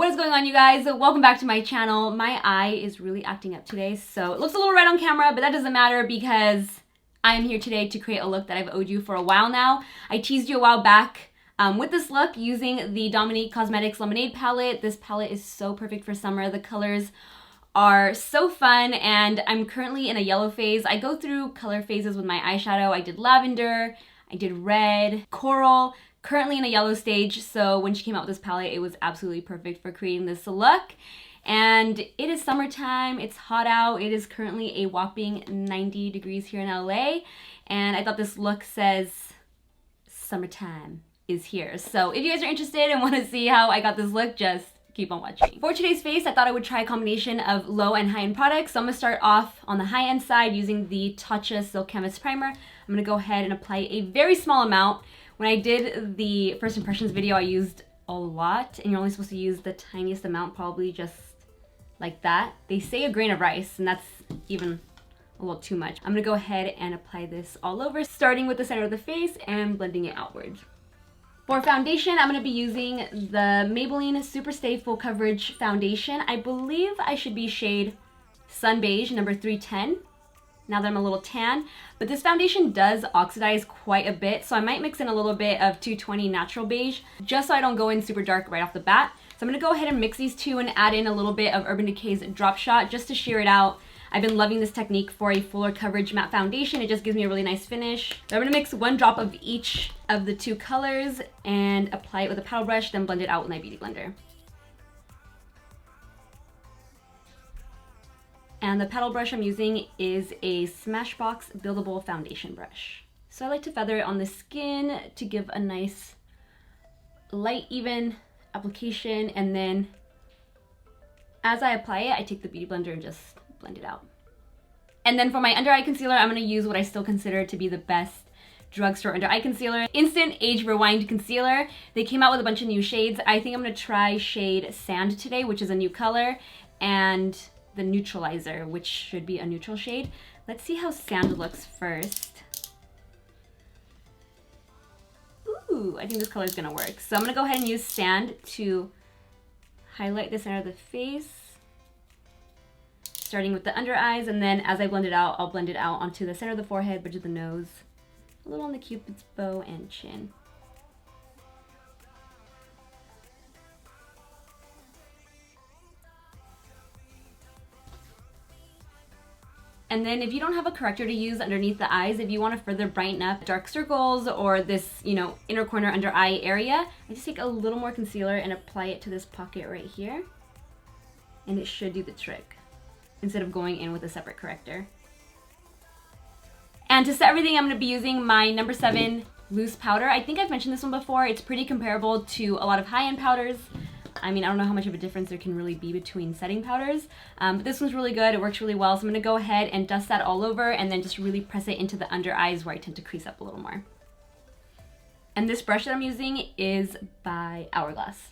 What is going on, you guys? Welcome back to my channel. My eye is really acting up today, so it looks a little red on camera, but that doesn't matter because I am here today to create a look that I've owed you for a while now. I teased you a while back with this look using the Dominique Cosmetics Lemonade palette. This palette is so perfect for summer. The colors are so fun, and I'm currently in a yellow phase. I go through color phases with my eyeshadow. I did lavender, I did red, coral, currently in a yellow stage. So when she came out with this palette, it was absolutely perfect for creating this look. And it is summertime, it's hot out. It is currently a whopping 90 degrees here in LA. And I thought this look says summertime is here. So if you guys are interested and want to see how I got this look, just keep on watching. For today's face, I thought I would try a combination of low and high-end products. So I'm gonna start off on the high-end side using the Tatcha Silk Canvas Primer. I'm gonna go ahead and apply a very small amount. When I did the first impressions video, I used a lot, and you're only supposed to use the tiniest amount, probably just like that. They say a grain of rice, and that's even a little too much. I'm gonna go ahead and apply this all over, starting with the center of the face and blending it outward. For foundation, I'm going to be using the Maybelline Superstay Full Coverage Foundation. I believe I should be shade Sun Beige, number 310, now that I'm a little tan. But this foundation does oxidize quite a bit, so I might mix in a little bit of 220 Natural Beige, just so I don't go in super dark right off the bat. So I'm going to go ahead and mix these two and add in a little bit of Urban Decay's Drop Shot, just to sheer it out. I've been loving this technique for a fuller coverage matte foundation. It just gives me a really nice finish. So I'm gonna mix one drop of each of the two colors and apply it with a paddle brush, then blend it out with my beauty blender. And the paddle brush I'm using is a Smashbox buildable foundation brush. So I like to feather it on the skin to give a nice light, even application, and then as I apply it, I take the beauty blender and just blend it out. And then for my under eye concealer, I'm going to use what I still consider to be the best drugstore under eye concealer, Instant Age Rewind Concealer. They came out with a bunch of new shades. I think I'm going to try shade Sand today, which is a new color, and the Neutralizer, which should be a neutral shade. Let's see how Sand looks first. Ooh, I think this color is going to work. So I'm going to go ahead and use Sand to highlight the center of the face, starting with the under eyes, and then as I blend it out, I'll blend it out onto the center of the forehead, bridge of the nose, a little on the cupid's bow and chin. And then if you don't have a corrector to use underneath the eyes, if you want to further brighten up dark circles or this, inner corner under eye area, I just take a little more concealer and apply it to this pocket right here, and it should do the trick, instead of going in with a separate corrector. And to set everything, I'm going to be using my number 7 loose powder. I think I've mentioned this one before. It's pretty comparable to a lot of high-end powders. I mean, I don't know how much of a difference there can really be between setting powders, but this one's really good. It works really well. So I'm going to go ahead and dust that all over and then just really press it into the under eyes where I tend to crease up a little more. And this brush that I'm using is by Hourglass.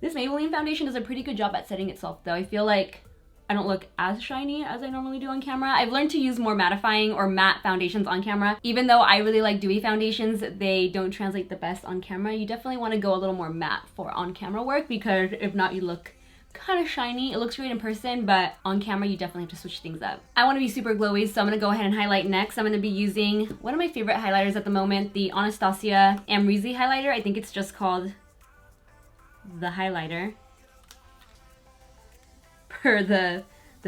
This Maybelline foundation does a pretty good job at setting itself, though. I feel like I don't look as shiny as I normally do on camera. I've learned to use more mattifying or matte foundations on camera. Even though I really like dewy foundations, they don't translate the best on camera. You definitely want to go a little more matte for on-camera work, because if not, you look kind of shiny. It looks great in person, but on camera, you definitely have to switch things up. I want to be super glowy, so I'm going to go ahead and highlight next. I'm going to be using one of my favorite highlighters at the moment, the Anastasia Amrezy highlighter. I think it's just called the highlighter per the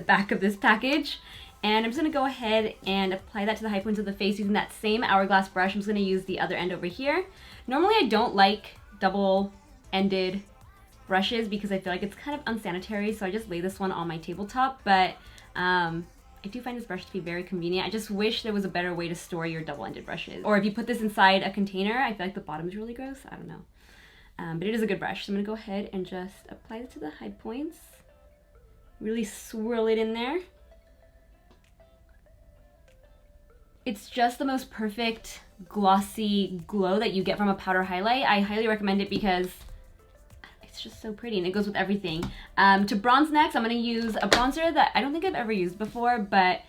back of this package. And I'm just going to go ahead and apply that to the high points of the face using that same Hourglass brush. I'm just going to use the other end over here. Normally I don't like double-ended brushes because I feel like it's kind of unsanitary, so I just lay this one on my tabletop, but I do find this brush to be very convenient. I just wish there was a better way to store your double-ended brushes. Or if you put this inside a container, I feel like the bottom is really gross. I don't know. But it is a good brush. So I'm going to go ahead and just apply it to the high points. Really swirl it in there. It's just the most perfect glossy glow that you get from a powder highlight. I highly recommend it because it's just so pretty and it goes with everything. To bronze next, I'm going to use a bronzer that I don't think I've ever used before, but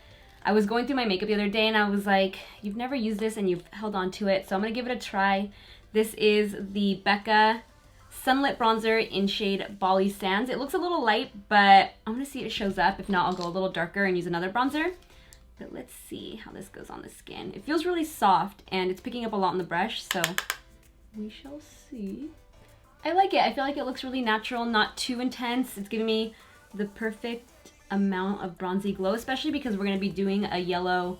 I was going through my makeup the other day and I was like, you've never used this and you've held on to it, so I'm going to give it a try. This is the Becca Sunlit bronzer in shade Bali Sands. It looks a little light, but I'm gonna see if it shows up. If not, I'll go a little darker and use another bronzer. But let's see how this goes on the skin. It feels really soft and it's picking up a lot on the brush, so we shall see. I like it. I feel like it looks really natural, not too intense. It's giving me the perfect amount of bronzy glow, especially because we're gonna be doing a yellow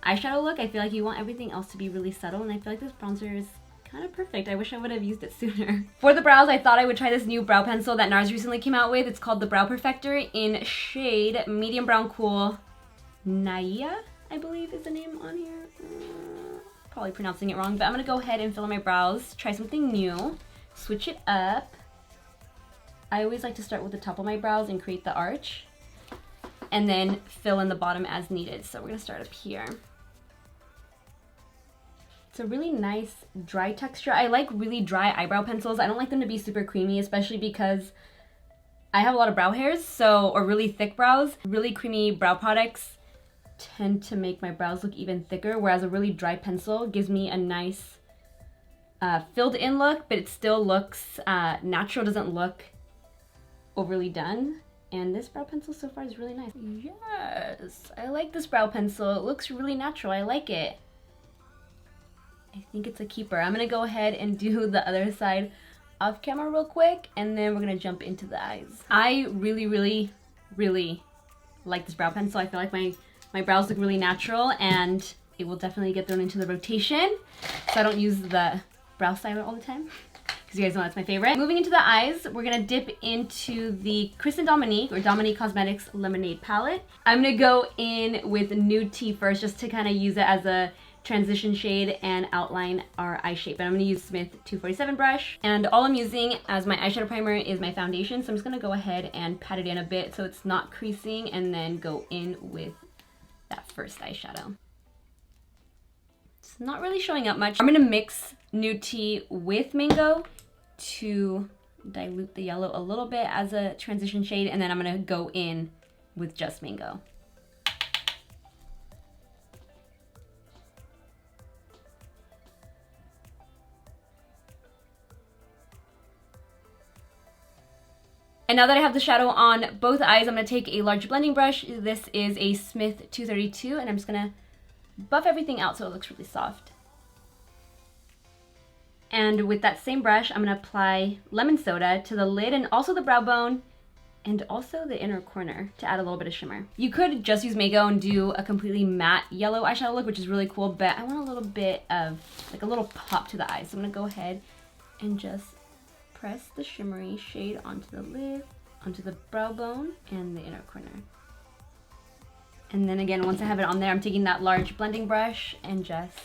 eyeshadow look. I feel like you want everything else to be really subtle, and I feel like this bronzer is kind of perfect. I wish I would have used it sooner. For the brows, I thought I would try this new brow pencil that NARS recently came out with. It's called the Brow Perfector in shade Medium Brown Cool. Naia, I believe is the name on here. Probably pronouncing it wrong, but I'm gonna go ahead and fill in my brows, try something new, switch it up. I always like to start with the top of my brows and create the arch, and then fill in the bottom as needed. So we're gonna start up here. It's a really nice dry texture. I like really dry eyebrow pencils. I don't like them to be super creamy, especially because I have a lot of brow hairs, so, or really thick brows. Really creamy brow products tend to make my brows look even thicker, whereas a really dry pencil gives me a nice filled in look, but it still looks natural, doesn't look overly done. And this brow pencil so far is really nice. Yes, I like this brow pencil. It looks really natural. I like it. I think it's a keeper. I'm gonna go ahead and do the other side off camera real quick, and then we're gonna jump into the eyes. I really, really, really like this brow pencil. I feel like my brows look really natural, and it will definitely get thrown into the rotation, so I don't use the brow styler all the time, because you guys know that's my favorite. Moving into the eyes, we're gonna dip into the Chris and Dominique, or Dominique Cosmetics Lemonade palette. I'm gonna go in with Nude Tea first, just to kind of use it as a transition shade and outline our eye shape. And I'm gonna use Smith 247 brush. And all I'm using as my eyeshadow primer is my foundation, so I'm just gonna go ahead and pat it in a bit so it's not creasing, and then go in with that first eyeshadow. It's not really showing up much. I'm gonna mix Nude Tea with Mango to dilute the yellow a little bit as a transition shade, and then I'm gonna go in with just Mango. And now that I have the shadow on both eyes, I'm gonna take a large blending brush. This is a Smith 232, and I'm just gonna buff everything out so it looks really soft. And with that same brush, I'm gonna apply lemon soda to the lid and also the brow bone and also the inner corner to add a little bit of shimmer. You could just use Mango and do a completely matte yellow eyeshadow look, which is really cool, but I want a little bit of, like a little pop to the eyes. So I'm gonna go ahead and just press the shimmery shade onto the lid, onto the brow bone, and the inner corner. And then again, once I have it on there, I'm taking that large blending brush and just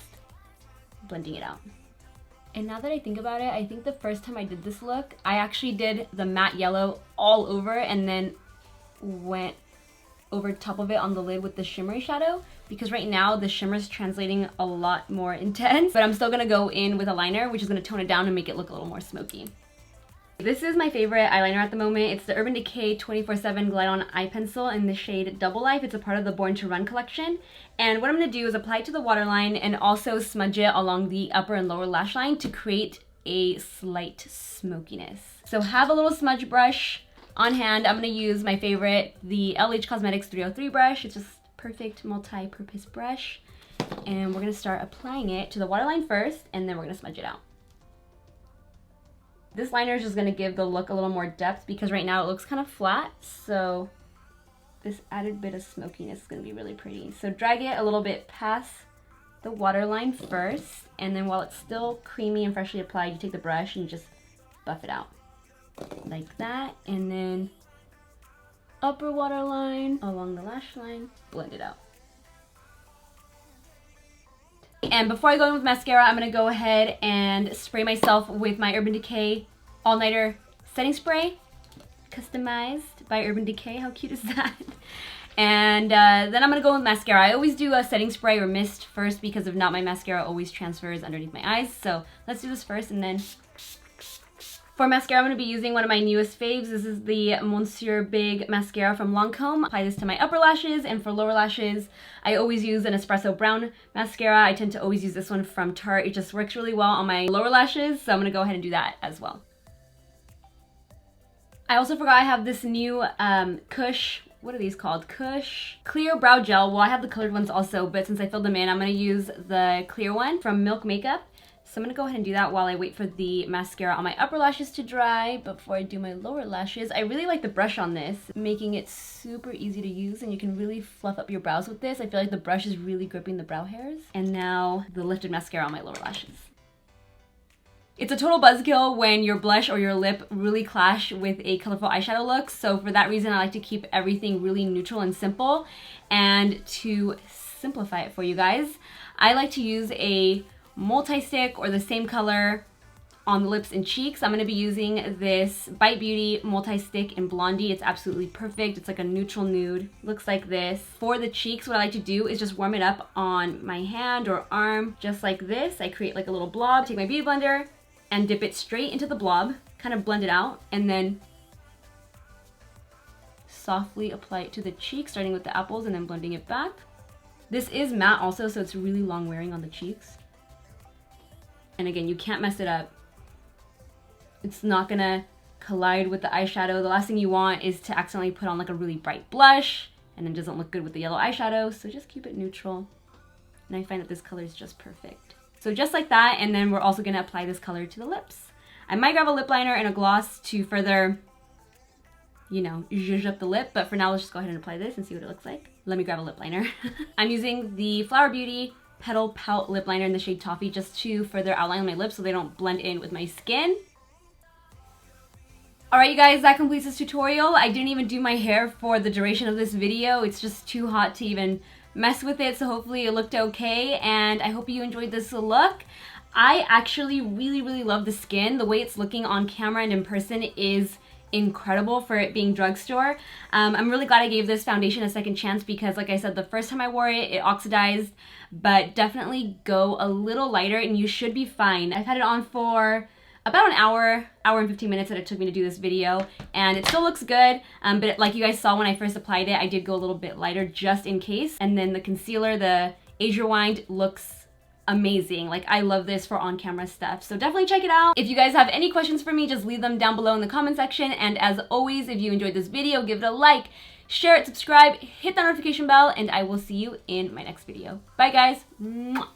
blending it out. And now that I think about it, I think the first time I did this look, I actually did the matte yellow all over and then went over top of it on the lid with the shimmery shadow, because right now the shimmer is translating a lot more intense, but I'm still gonna go in with a liner, which is gonna tone it down and make it look a little more smoky. This is my favorite eyeliner at the moment. It's the Urban Decay 24/7 Glide-On Eye Pencil in the shade Double Life. It's a part of the Born to Run collection. And what I'm going to do is apply it to the waterline and also smudge it along the upper and lower lash line to create a slight smokiness. So have a little smudge brush on hand. I'm going to use my favorite, the LH Cosmetics 303 brush. It's just perfect multi-purpose brush. And we're going to start applying it to the waterline first, and then we're going to smudge it out. This liner is just going to give the look a little more depth, because right now it looks kind of flat, so this added bit of smokiness is going to be really pretty. So drag it a little bit past the waterline first, and then while it's still creamy and freshly applied, you take the brush and just buff it out. Like that, and then upper waterline along the lash line, blend it out. And before I go in with mascara, I'm going to go ahead and spray myself with my Urban Decay All Nighter Setting Spray. Customized by Urban Decay. How cute is that? And then I'm going to go with mascara. I always do a setting spray or mist first, because if not, my mascara always transfers underneath my eyes. So let's do this first, and then for mascara, I'm going to be using one of my newest faves. This is the Monseur Big Mascara from Lancome. Apply this to my upper lashes, and for lower lashes, I always use an Espresso Brown mascara. I tend to always use this one from Tarte. It just works really well on my lower lashes, so I'm going to go ahead and do that as well. I also forgot I have this new Kush, what are these called? Kush Clear Brow Gel. Well, I have the colored ones also, but since I filled them in, I'm going to use the clear one from Milk Makeup. So I'm going to go ahead and do that while I wait for the mascara on my upper lashes to dry. But before I do my lower lashes, I really like the brush on this, making it super easy to use, and you can really fluff up your brows with this. I feel like the brush is really gripping the brow hairs. And now the lifted mascara on my lower lashes. It's a total buzzkill when your blush or your lip really clash with a colorful eyeshadow look. So for that reason, I like to keep everything really neutral and simple. And to simplify it for you guys, I like to use a multi-stick or the same color on the lips and cheeks. I'm going to be using this Bite Beauty multi-stick in Blondie. It's absolutely perfect. It's like a neutral nude. Looks like this. For the cheeks, what I like to do is just warm it up on my hand or arm, just like this. I create like a little blob, take my beauty blender, and dip it straight into the blob, kind of blend it out, and then softly apply it to the cheek, starting with the apples and then blending it back. This is matte also, so it's really long wearing on the cheeks. And again, you can't mess it up. It's not gonna collide with the eyeshadow. The last thing you want is to accidentally put on like a really bright blush and then it doesn't look good with the yellow eyeshadow, so just keep it neutral. And I find that this color is just perfect. So just like that, and then we're also gonna apply this color to the lips. I might grab a lip liner and a gloss to further, you know, zhuzh up the lip, but for now, let's just go ahead and apply this and see what it looks like. Let me grab a lip liner. I'm using the Flower Beauty Petal Pout lip liner in the shade Toffee just to further outline my lips so they don't blend in with my skin. Alright you guys, that completes this tutorial. I didn't even do my hair for the duration of this video. It's just too hot to even mess with it, so hopefully it looked okay, and I hope you enjoyed this look. I actually really love the skin. The way it's looking on camera and in person is incredible for it being drugstore. I'm really glad I gave this foundation a second chance because, like I said, the first time I wore it, it oxidized, but definitely go a little lighter and you should be fine. I've had it on for about an hour and 15 minutes that it took me to do this video, and it still looks good, but like you guys saw when I first applied it, I did go a little bit lighter just in case. And then the concealer, the Age Rewind, looks amazing. Like, I love this for on-camera stuff, so definitely check it out. If you guys have any questions for me, just leave them down below in the comment section, and as always, if you enjoyed this video, give it a like, share it, subscribe, hit that notification bell, and I will see you in my next video. Bye guys. Mwah.